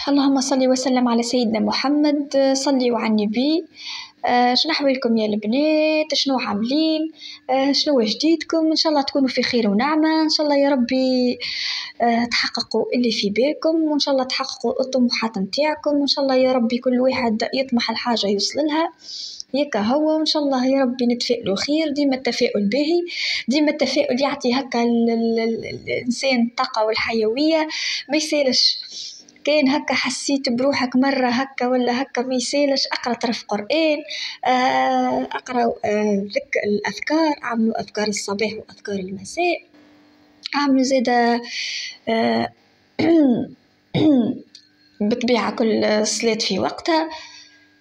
اللهم صل وسلم على سيدنا محمد. صلي على النبي. شنو أحوالكم يا البنات؟ شنو عاملين؟ شنو جديدكم؟ إن شاء الله تكونوا في خير ونعمة. إن شاء الله يا ربي تحققوا اللي في بالكم، وإن شاء الله تحققوا الطموحات متاعكم، وإن شاء الله يا ربي كل واحد يطمح الحاجة يوصل لها. ياكا هو وإن شاء الله يا ربي نتفائلوا خير، ديما التفاؤل باهي، ديما التفاؤل يعطي هكا الإنسان الطاقة والحيوية. ما يسالش كان هكا حسيت بروحك مرة هكا ولا هكا ما يسالش اقرأ طرف قرآن، اقرأ لك الأذكار، اعملوا أذكار الصباح وأذكار المساء، اعملوا زيادة بطبيعة كل صلاة في وقتها.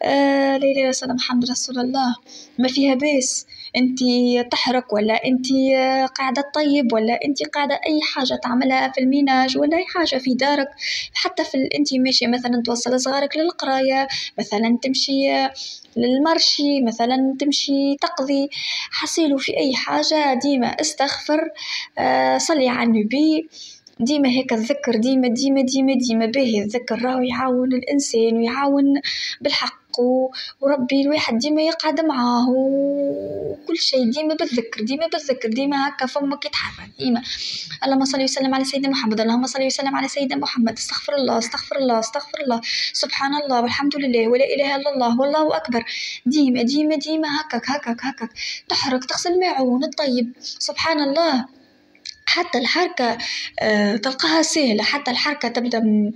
لا إله إلا الله محمد رسول الله. ما فيها بس انتي تحرك ولا انتي قاعدة طيب ولا انتي قاعدة اي حاجة تعملها في الميناج ولا اي حاجة في دارك، حتى في انتي ماشية مثلا توصل صغارك للقراية، مثلا تمشي للمرشي، مثلا تمشي تقضي حصيلوا في اي حاجة، ديما استغفر. صلي على النبي. ديما هيك الذكر، ديما ديما ديما ديما باهي الذكر، راهو يعاون الإنسان ويعاون بالحق، وربي الواحد ديما يقعد معاه وكل شيء ديما بالذكر، ديما بالذكر، ديما هكا فمك يتحرك ديما. اللهم صل وسلم على سيدنا محمد، اللهم صل وسلم على سيدنا محمد. استغفر الله استغفر الله استغفر الله، سبحان الله والحمد لله ولا إله إلا الله والله أكبر. ديما ديما ديما هكاك هكاك هكاك تحرك، تغسل معون الطيب، سبحان الله. حتى الحركة تلقاها سهلة، حتى الحركة تبدأ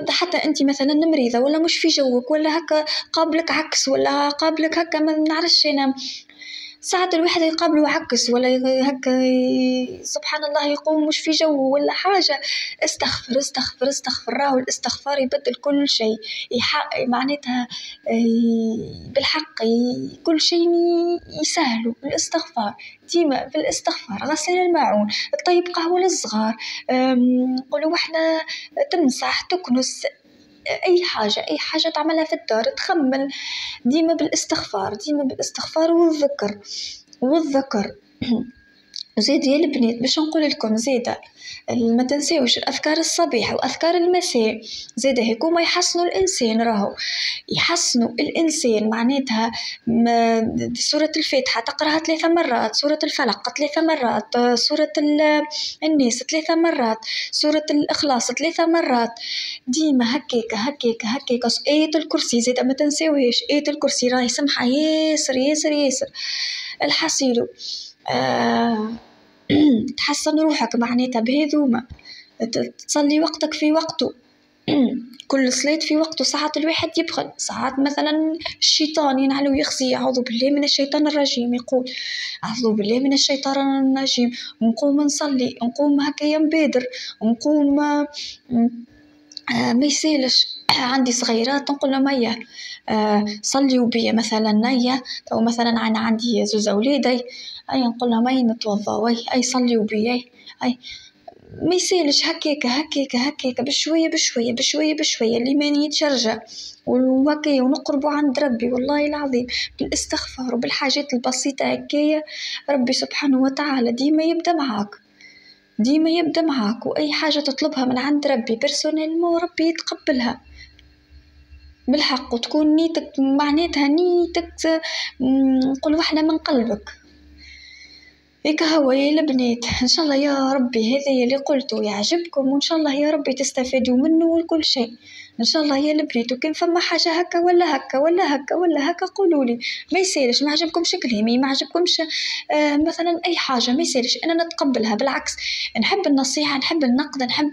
حتى أنت مثلا مريضة ولا مش في جوك ولا هكا قابلك عكس ولا قابلك هكا ما نعرفش أنا، ساعات الواحد يقابله عكس ولا هكا سبحان الله يقوم مش في جو ولا حاجة، استغفر استغفر استغفر، راهو الاستغفار يبدل كل شيء، معناتها بالحق كل شيء يسهلوا الاستغفار. ديما بالاستغفار، غسل الماعون، الطيب قهوة للصغار، نقولوا احنا تمسح تكنس، أي حاجة أي حاجة تعملها في الدار تخمل، ديما بالاستغفار ديما بالاستغفار والذكر والذكر. زيد يا البنات باش نقول لكم زيادة ما تنساوش الأذكار الصباح وأذكار المساء، زيادة هيكوما يحسنوا الإنسان، راهو يحسنوا الإنسان معناتها سورة الفاتحة تقرأها 3 مرات، سورة الفلق 3 مرات، سورة الناس 3 مرات، سورة الإخلاص 3 مرات، ديما هكاك هكاك هكاك. آية الكرسي زيادة ما تنساوهاش، آية الكرسي راهي سمحة ياسر ياسر ياسر. الحصيلو تحسن روحك معناتها بهذوما، تصلي وقتك في وقته كل صلاة في وقته. ساعات الواحد يبخل، ساعات مثلا الشيطان ينعلو يخزي، أعوذ بالله من الشيطان الرجيم، يقول أعوذ بالله من الشيطان الرجيم، نقوم نصلي، نقوم هكا مبادر، نقوم ما يسالش عندي صغيرات نقول لهم هيا صليوا بيا مثلا، نية أو مثلا أنا عندي زوز أولادي أي نقول لهم أي نتوضأوا أي صليوا بيا أي ما يسالش هكاك هكاك هكاك بشوية بشوية بشوية بشوية اللي ما يتشرجع وهكايا، ونقربوا عند ربي والله العظيم بالاستغفار وبالحاجات البسيطة هكايا. ربي سبحانه وتعالى ديما يبدأ معاك، ديما يبدأ معاك، وأي حاجة تطلبها من عند ربي بيرسونيل ربي يتقبلها بالحق، وتكون نيتك معناتها نيتك نقول واحدة من قلبك. هيك هو يا البنات، إن شاء الله يا ربي هذا اللي قلته يعجبكم، وإن شاء الله يا ربي تستفيدوا منه وكل شيء إن شاء الله يا البنات. وكان فما حاجة هكا ولا هكا ولا هكا ولا هكا قولولي، ما يسالش، ما عجبكمش كلامي، ما عجبكمش مثلا أي حاجة ما يسالش، أنا نتقبلها بالعكس، نحب النصيحة، نحب النقد، نحب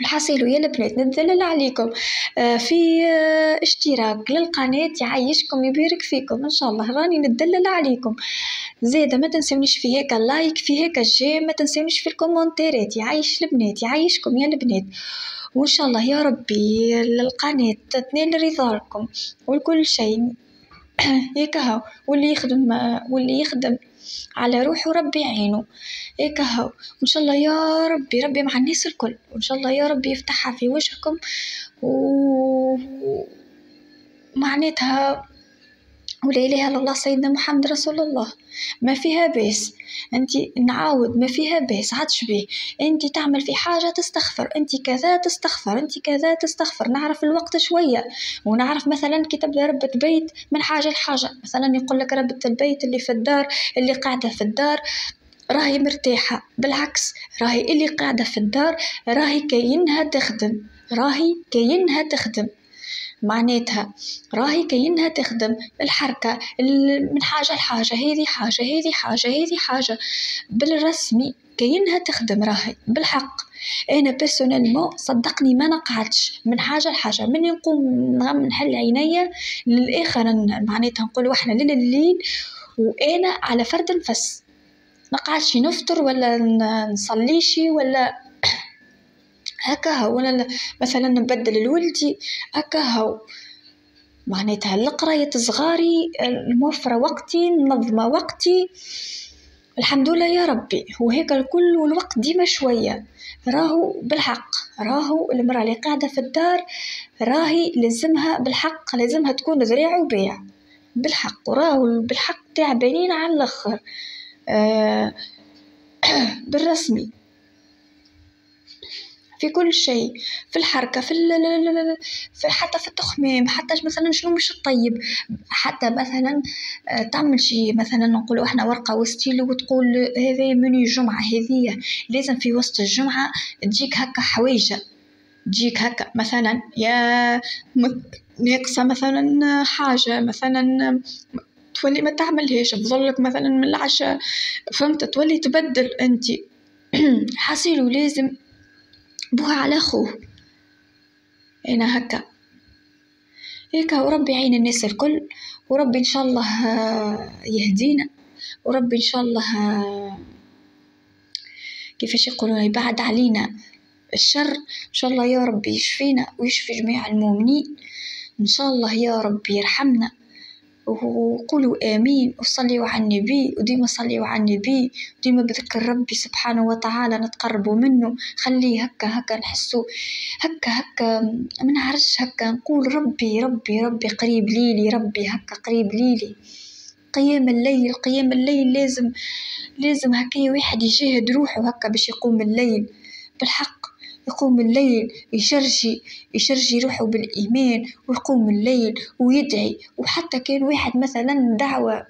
الحصيل. يا البنات نتذلل عليكم في اشتراك للقناة، يعيشكم يبارك فيكم إن شاء الله، راني نتدلل عليكم زيادة. ما تنسونيش في هيك اللايك، في هيك الجيم، ما تنسونيش في الكومنتات، يعيش البنات يعيشكم يا البنات. وإن شاء الله يا ربي القناة تنال رضاكم وكل شيء هيك هو، واللي يخدم على روحه ربي يعينه هيك هو. وإن شاء الله يا ربي مع الناس الكل، وإن شاء الله يا ربي يفتحها في وجهكم ومعناتها ولا إله إلا الله سيدنا محمد رسول الله، ما فيها بيس. أنت نعاود ما فيها بيس عادش بيه أنت تعمل في حاجة تستغفر، أنت كذا تستغفر، أنت كذا تستغفر. نعرف الوقت شوية، ونعرف مثلا كي تبدا ربة بيت من حاجة لحاجة، مثلا يقول لك ربة البيت اللي في الدار، اللي قاعدة في الدار راهي مرتاحة، بالعكس راهي اللي قاعدة في الدار راهي كاينها تخدم، راهي كاينها تخدم، معناتها راهي كاينها تخدم الحركة من حاجة لحاجة، هذه حاجة هذه حاجة هذه حاجة، بالرسمي كاينها تخدم راهي بالحق. أنا بيرسونيلمون صدقني ما نقعدش من حاجة لحاجة، من نقوم نحل عينيا للآخر معناتها نقول وحنا لليل وأنا على فرد نفس، نقعدش نفطر ولا نصليشي ولا هكا هو، ولا مثلا نبدل لولدي هكا هو، معناتها القراية صغاري الموفرة وقتي منظمة وقتي الحمد لله يا ربي. وهيك الكل والوقت ديما شوية. راهو بالحق راهو المرأة اللي قاعدة في الدار راهي لازمها بالحق لازمها تكون ذريع وبيع بالحق، وراهو بالحق تعبانين على الآخر بالرسمي في كل شيء، في الحركة في حتى في التخميم، حتى مثلا شنو مش الطيب، حتى مثلا تعمل شيء مثلا نقول احنا ورقة وستيلو وتقول هذه مني الجمعة، هذه لازم في وسط الجمعة تجيك هكا حويجة، تجيك هكا مثلا يا ناقصة مثلا حاجة مثلا تولي ما تعملهاش بظلك مثلا من العشاء، فهمت، تولي تبدل انت حصيلو لازم بوها على خوه. أنا هكا هيك، وربي يعين الناس الكل، وربي إن شاء الله يهدينا، وربي إن شاء الله كيفاش يقولون يبعد علينا الشر إن شاء الله يا ربي، يشفينا ويشفي جميع المؤمنين إن شاء الله يا ربي، يرحمنا. وقولوا آمين وصلوا على النبي، وديما صلوا على النبي، وديما بذكر ربي سبحانه وتعالى نتقربوا منه. خليه هكا نحسوا هكا ما نعرفش هكا نقول ربي ربي ربي قريب ليلي، ربي هكا قريب ليلي. قيام الليل لازم هكا واحد يجاهد روحه هكا باش يقوم الليل بالحق، يقوم الليل يشرجي روحه بالإيمان ويقوم الليل ويدعي. وحتى كان واحد مثلا دعوة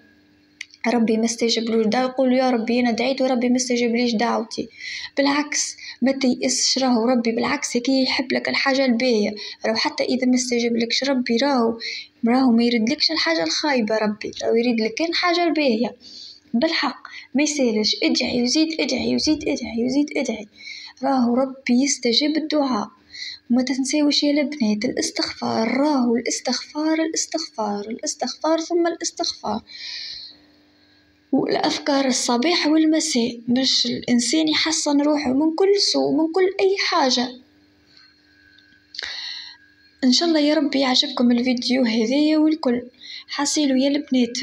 ربي ما استجاب له دعوة يقول يا ربي أنا دعيت وربي ما استجاب ليش دعوتي، بالعكس ما تيأسش، راهو ربي بالعكس كي يحب لك الحاجة الباهية، راهو حتى إذا ما استجاب لكش ربي راهو ما يريد لكش الحاجة الخايبة، ربي راهو يريد لك كان حاجة الباهية بالحق. ما يسالش ادعي وزيد ادعي وزيد ادعي وزيد ادعي، راهو ربي يستجيب الدعاء. وما تنساوش يا البنات الاستغفار، راهو الاستغفار ثم الاستغفار، والأذكار الصباح والمساء باش الإنسان يحسن روحه من كل سوء من كل أي حاجة. إن شاء الله يا ربي يعجبكم الفيديو هذايا والكل. حصيلوا يا البنات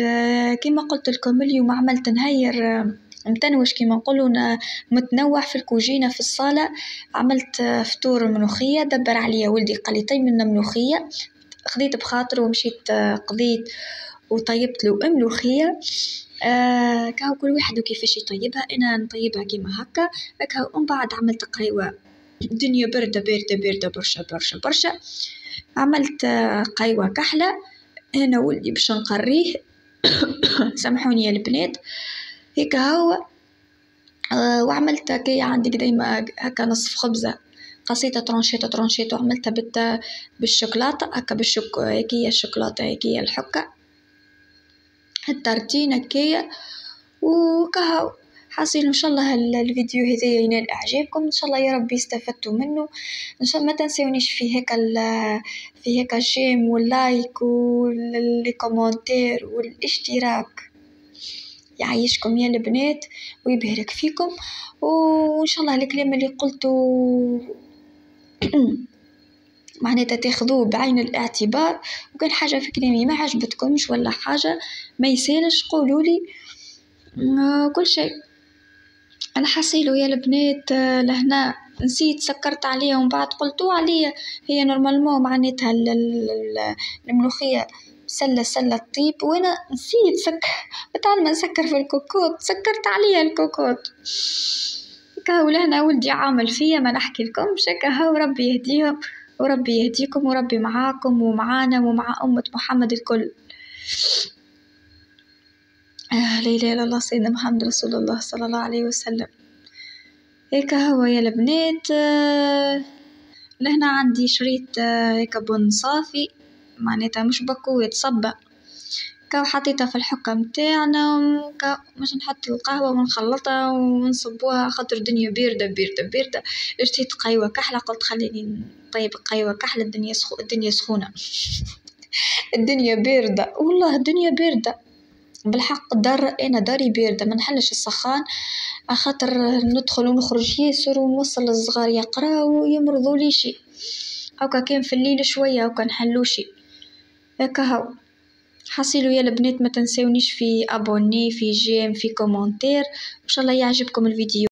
كما قلت لكم اليوم عملت نهير متنوش كما نقولوا متنوع في الكوجينة في الصالة. عملت فطور ملوخية، دبر عليا ولدي قال لي طيب لنا ملوخية، خذيت بخاطر ومشيت قضيت وطيبت له ملوخية. كاو كل واحد وكيفاش يطيبها، أنا نطيبها كما هكا ومن بعد عملت قهوة، الدنيا باردة برشا. عملت قهوة كحلة أنا ولدي باش نقريه سامحوني يا البنات هيك هو. وعملت كي عندي دايما هكا نصف خبزة قصيتها ترونشيت وعملتها بالشوكولاتة هكا هكية الشوكولاتة هكية الحكة التارتين هكية وكهو. حاصل إن شاء الله الفيديو هذا ينال إعجابكم إن شاء الله يا رب استفدتوا منه. إن شاء الله ما تنسونيش في هيك الجيم واللايك والكومنتير والاشتراك. يعيشكم يا البنات ويبارك فيكم، وإن شاء الله الكلام اللي قلته معناتها تاخذوه بعين الاعتبار، وكان حاجة في كلامي ما عجبتكمش ولا حاجة ما يسالش قولولي كل شيء. أنا حصيله يا البنات لهنا نسيت سكرت عليها ومن بعد قلتوا عليا هي نورمالمو معناتها الملوخية سلة طيب، وأنا نسيت بدل ما نسكر في الكوكوط سكرت عليها الكوكوط. كهو لهنا ولدي عامل فيا ما نحكي لكمش، كهو ربي يهديهم وربي يهديكم وربي معاكم ومعانا ومع أمة محمد الكل. لا إله إلا الله سيدنا محمد رسول الله صلى الله عليه وسلم. هيك هو يا البنات. لهنا عندي شريط هيك بن صافي معناتها مش بكو يتصبى، كاو حطيتها في الحكة متاعنا، مش نحط القهوة ونخلطها ونصبوها خاطر الدنيا باردة. اشتيت قهوة كحلة قلت خليني طيب قهوة كحلة، الدنيا سخونة. الدنيا باردة والله الدنيا باردة بالحق. أنا داري باردة ما نحلش السخان خاطر ندخل ونخرج ياسر ونوصل الصغار يقراو ويمرضوا لي شي، هاكا كان في الليل شوية هاكا نحلوشي هاكا. هاو حصيلو يا البنات ما تنسونيش في ابوني في جيم في كومنتير، ان شاء الله يعجبكم الفيديو.